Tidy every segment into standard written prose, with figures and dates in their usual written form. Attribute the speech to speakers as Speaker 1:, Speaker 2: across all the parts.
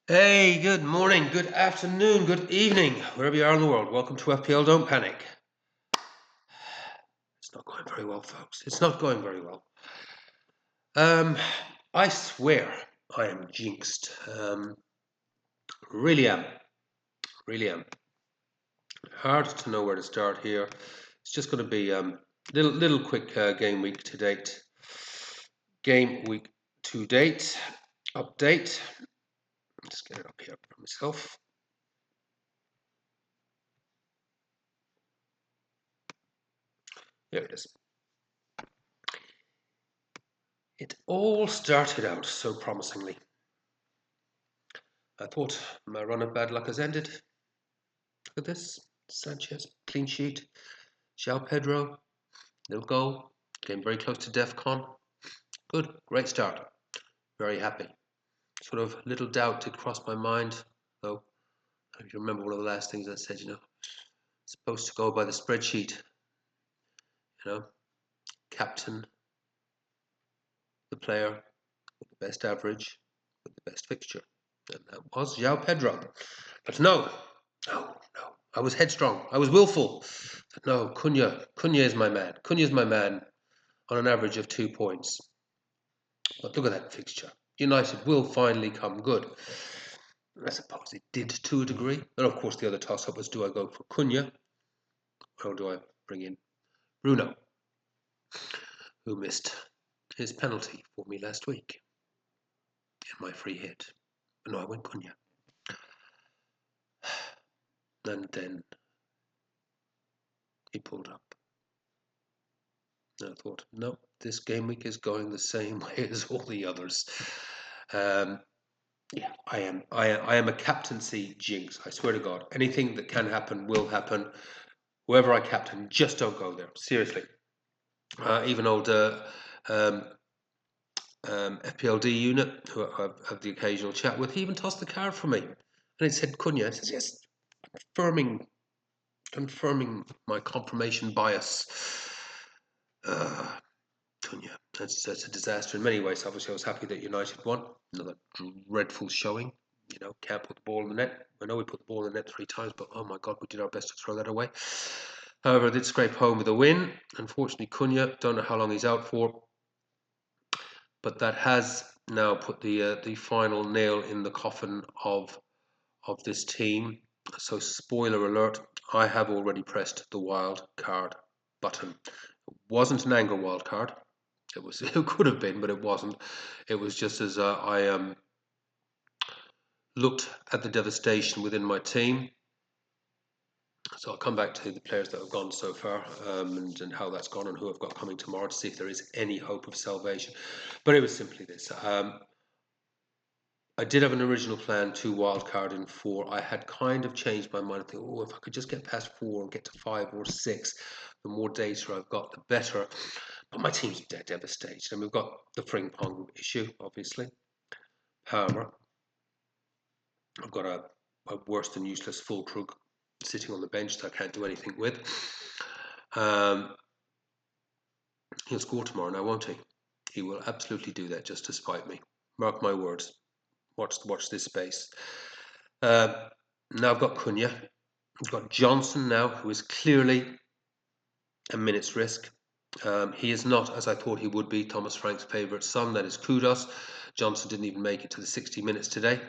Speaker 1: Hey, good morning, good afternoon, good evening, wherever you are in the world. Welcome to FPL Don't Panic. It's not going very well, folks. It's not going very well. I swear I am jinxed. Really am. Really am. Hard to know where to start here. It's just going to be little quick game week to date. Game week to date update. Just get it up here for myself. There it is. It all started out so promisingly. I thought my run of bad luck has ended. Look at this. Sanchez, clean sheet. João Pedro, little goal. Came very close to DEFCON. Good, great start. Very happy. Sort of little doubt did cross my mind, though. If you remember one of the last things I said, supposed to go by the spreadsheet. Captain, the player with the best average, with the best fixture. And that was João Pedro. But no. I was headstrong. I was willful. But no, Cunha is my man. Cunha is my man on an average of 2 points. But look at that fixture. United will finally come good. I suppose it did to a degree. And of course, the other toss-up was, do I go for Cunha or do I bring in Bruno, who missed his penalty for me last week in my free hit? But no, I went Cunha. And then he pulled up. And I thought, no, this game week is going the same way as all the others. Yeah, I am a captaincy jinx. I swear to God, anything that can happen will happen. Whoever I captain, just don't go there. Seriously. Even old FPLD unit, who I have the occasional chat with, he even tossed the card for me, and it said Cunha. It says yes, confirming my confirmation bias. Cunha, that's a disaster in many ways. Obviously, I was happy that United won. Another dreadful showing. Can't put the ball in the net. I know we put the ball in the net 3 times, but oh my God, we did our best to throw that away. However, I did scrape home with a win. Unfortunately, Cunha, don't know how long he's out for, but that has now put the final nail in the coffin of this team. So, spoiler alert, I have already pressed the wild card button. It wasn't an anger wild card. It could have been, but it wasn't. It was just as I looked at the devastation within my team. So I'll come back to the players that have gone so far and how that's gone and who I've got coming tomorrow to see if there is any hope of salvation. But it was simply this. I did have an original plan to wildcard in 4. I had kind of changed my mind. I think, if I could just get past 4 and get to 5 or 6, the more data I've got, the better. But my team's devastated. And we've got the Frimpong issue, obviously. Palmer. I've got a worse than useless Fulkrug sitting on the bench that I can't do anything with. He'll score tomorrow now, won't he? He will absolutely do that just to spite me. Mark my words. Watch this space. Now I've got Cunha. I've got Johnson now, who is clearly a minute's risk. He is not, as I thought he would be, Thomas Frank's favourite son. That is kudos. Johnson didn't even make it to the 60 minutes today.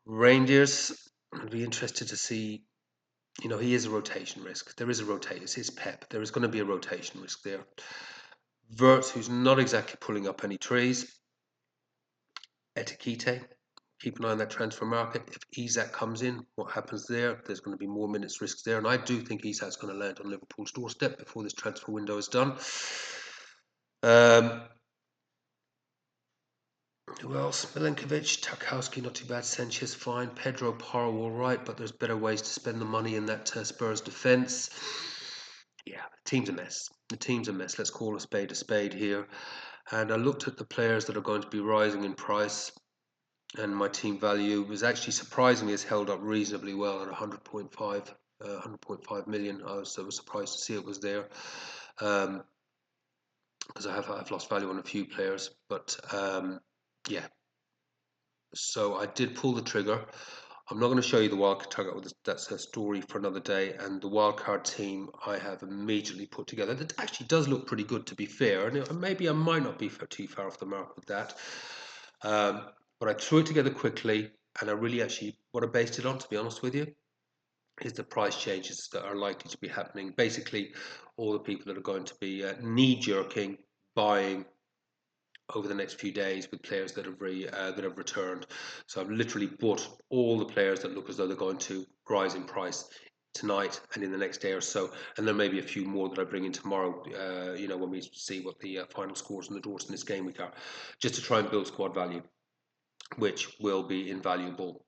Speaker 1: Reindeers, I'd be interested to see. He is a rotation risk. There is a rotation. It's his Pep. There is going to be a rotation risk there. Wirtz, who's not exactly pulling up any trees. Etikite, keep an eye on that transfer market. If Isak comes in, what happens there? There's going to be more minutes risks there. And I do think Isak's going to land on Liverpool's doorstep before this transfer window is done. Who else? Milenkovic, Tarkowski, not too bad. Sanchez, fine. Pedro Porro, all right, but there's better ways to spend the money in that Spurs defence. Yeah, the team's a mess. Let's call a spade here. And I looked at the players that are going to be rising in price, and my team value was actually surprisingly has held up reasonably well at 100.5 million. I was surprised to see it was there, because I've lost value on a few players, but yeah, So I did pull the trigger. I'm not going to show you the wildcard target. That's a story for another day. And the wildcard team I have immediately put together. That actually does look pretty good, to be fair. And maybe I might not be too far off the mark with that. But I threw it together quickly, and I really actually what I based it on, to be honest with you, is the price changes that are likely to be happening. Basically, all the people that are going to be knee-jerking buying over the next few days with players that have returned. So I've literally bought all the players that look as though they're going to rise in price tonight and in the next day or so, and there may be a few more that I bring in tomorrow. When we see what the final scores and the draws in this game week are, just to try and build squad value, which will be invaluable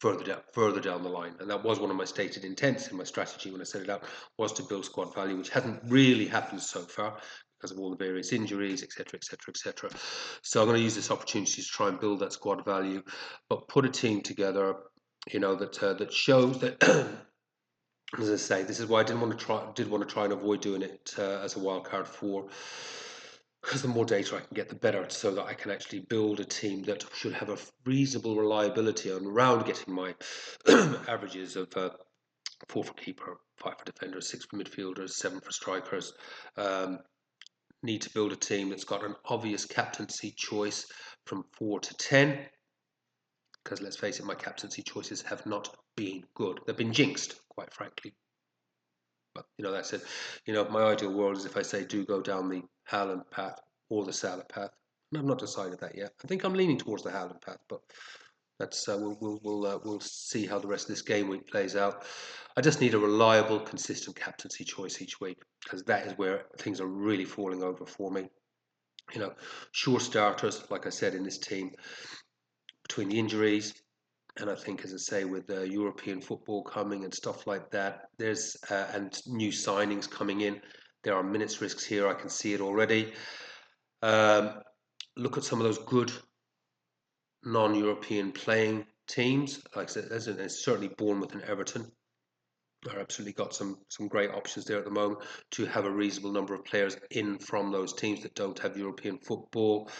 Speaker 1: further down the line. And that was one of my stated intents in my strategy when I set it out, was to build squad value, which hasn't really happened so far because of all the various injuries, etc., etc., etc. So I'm going to use this opportunity to try and build that squad value, but put a team together, that shows that. As I say, this is why I did want to try and avoid doing it as a wildcard 4, because the more data I can get, the better, so that I can actually build a team that should have a reasonable reliability on around getting my averages of 4 for keeper, 5 for defenders, 6 for midfielders, 7 for strikers. Need to build a team that's got an obvious captaincy choice from 4 to 10, because let's face it, my captaincy choices have not been good. They've been jinxed, quite frankly. But that's it. My ideal world is if I say do go down the Haaland path or the Salah path. And I've not decided that yet. I think I'm leaning towards the Haaland path, but that's we'll see how the rest of this game week plays out. I just need a reliable, consistent captaincy choice each week, because that is where things are really falling over for me. Sure starters, like I said, in this team, between the injuries, and I think, as I say, with European football coming and stuff like that, there's and new signings coming in, there are minutes risks here. I can see it already. Look at some of those good non-European playing teams. Like I said, there's certainly Bournemouth and Everton are absolutely got some great options there at the moment to have a reasonable number of players in from those teams that don't have European football.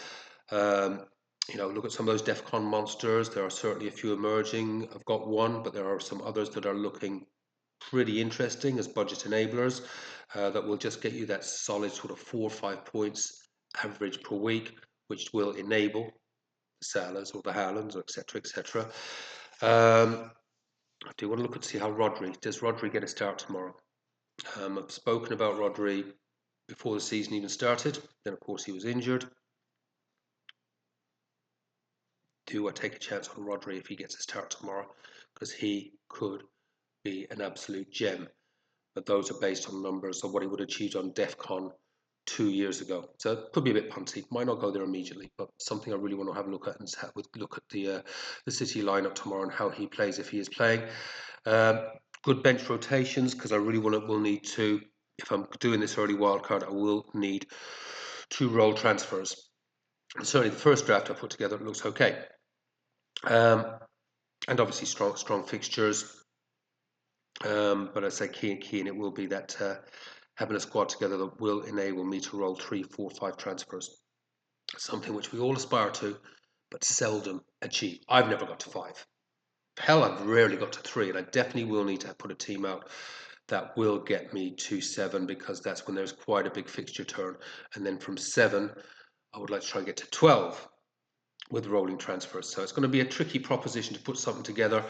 Speaker 1: Look at some of those DEFCON monsters. There are certainly a few emerging. I've got one, but there are some others that are looking pretty interesting as budget enablers that will just get you that solid sort of 4 or 5 points average per week, which will enable the Salahs or the Haalands, etc., etc. I do want to look and see how does Rodri get a start tomorrow? I've spoken about Rodri before the season even started. Then, of course, he was injured. Do I take a chance on Rodri if he gets a start tomorrow? Because he could be an absolute gem. But those are based on numbers of what he would have achieved on DEFCON 2 years ago. So it could be a bit punty. Might not go there immediately, but something I really want to have a look at and look at the City lineup tomorrow and how he plays if he is playing. Good bench rotations, because I really will need to, if I'm doing this early wildcard, I will need 2 role transfers. And certainly the first draft I put together looks okay. And obviously strong fixtures. But I say key and it will be that having a squad together that will enable me to roll 3, 4, 5 transfers. Something which we all aspire to, but seldom achieve. I've never got to 5. Hell, I've rarely got to 3, and I definitely will need to put a team out that will get me to 7, because that's when there's quite a big fixture turn. And then from 7, I would like to try and get to 12 with rolling transfers. So it's going to be a tricky proposition to put something together,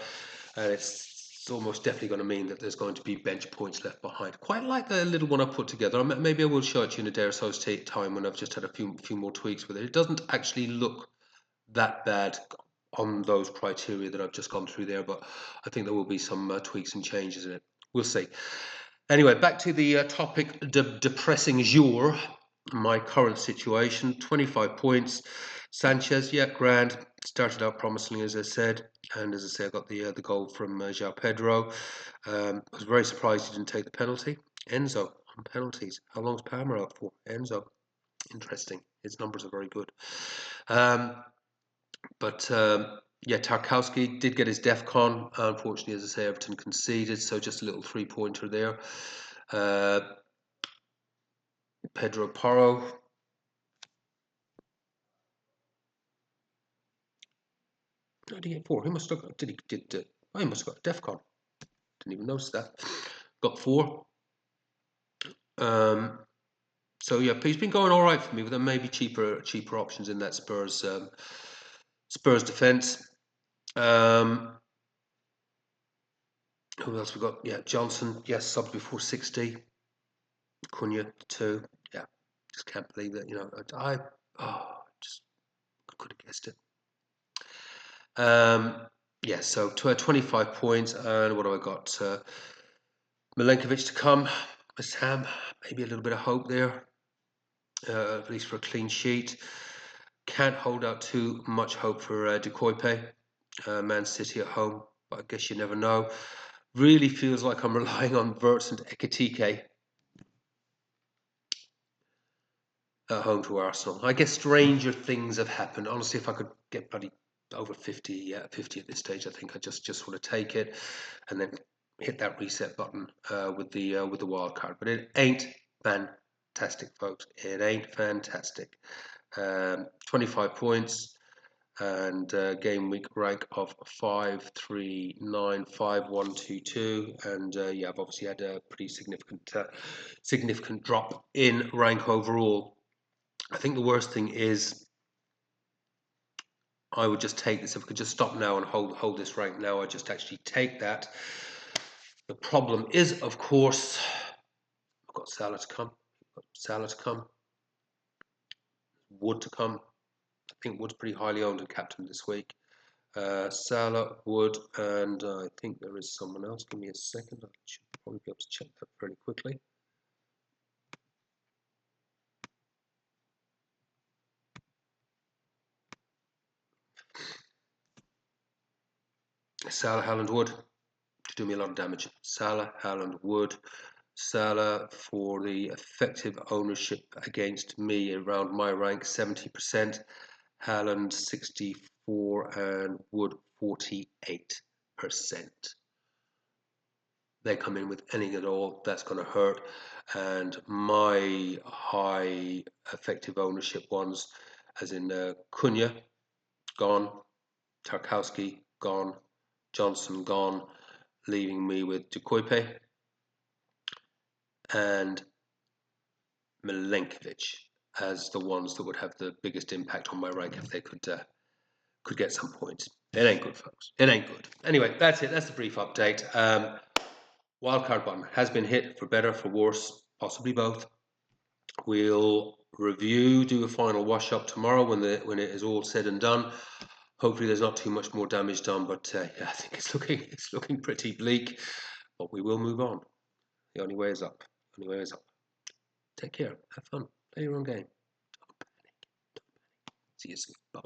Speaker 1: and it's almost definitely going to mean that there's going to be bench points left behind. Quite like the little one I put together. Maybe I will show it to you in a day or so's time when I've just had a few more tweaks with it. It doesn't actually look that bad on those criteria that I've just gone through there, but I think there will be some tweaks and changes in it. We'll see. Anyway, back to the topic depressing jour. My current situation, 25 points. Sanchez, yeah, grand. Started out promisingly, as I said. And as I say, I got the goal from João Pedro. I was very surprised he didn't take the penalty. Enzo on penalties. How long's Palmer out for? Enzo. Interesting. His numbers are very good. Yeah, Tarkowski did get his DEFCON. Unfortunately, as I say, Everton conceded, so just a little 3-pointer there. Pedro Porro. How did he get 4? He must have got, he must have got a DEFCON. Didn't even notice that. Got 4. So yeah, he's been going all right for me, but there may be cheaper options in that Spurs defence. Who else we got? Yeah, Johnson. Yes, subs before 60. Cunha 2. Yeah, just can't believe that. I just could have guessed it. Yeah, so 25 points, and what do I got? Milenkovic to come. West Ham, maybe a little bit of hope there, at least for a clean sheet. Can't hold out too much hope for De Koipe. Man City at home, but I guess you never know. Really feels like I'm relying on Wirtz and Ekitike at home to Arsenal. I guess stranger things have happened. Honestly, if I could get bloody over 50 at this stage, I think I just want to take it and then hit that reset button with the wild card. But it ain't fantastic, folks. It ain't fantastic. 25 points and game week rank of 5395122, and yeah, I've obviously had a pretty significant drop in rank overall. I think the worst thing is I would just take this. If I could just stop now and hold this rank now, I'd just actually take that. The problem is, of course, I've got Salah to come. Wood to come. I think Wood's pretty highly owned and captain this week. Salah, Wood, and I think there is someone else. Give me a second. I should probably be able to check that fairly quickly. Salah, Haaland, Wood to do me a lot of damage. Salah, Haaland, Wood. Salah for the effective ownership against me around my rank 70%. Haaland 64 and Wood 48%. They come in with anything at all, that's going to hurt. And my high effective ownership ones, as in Cunha, gone, Tarkowski, gone, Johnson, gone, leaving me with De Koipe and Milenkovic as the ones that would have the biggest impact on my rank if they could get some points. It ain't good, folks. It ain't good. Anyway, that's it. That's the brief update. Wildcard button has been hit, for better, for worse, possibly both. We'll do a final wash up tomorrow when it is all said and done. Hopefully, there's not too much more damage done, but yeah, I think it's looking pretty bleak. But we will move on. The only way is up. Take care. Have fun. Play your own game. Don't panic. See you soon. Bye.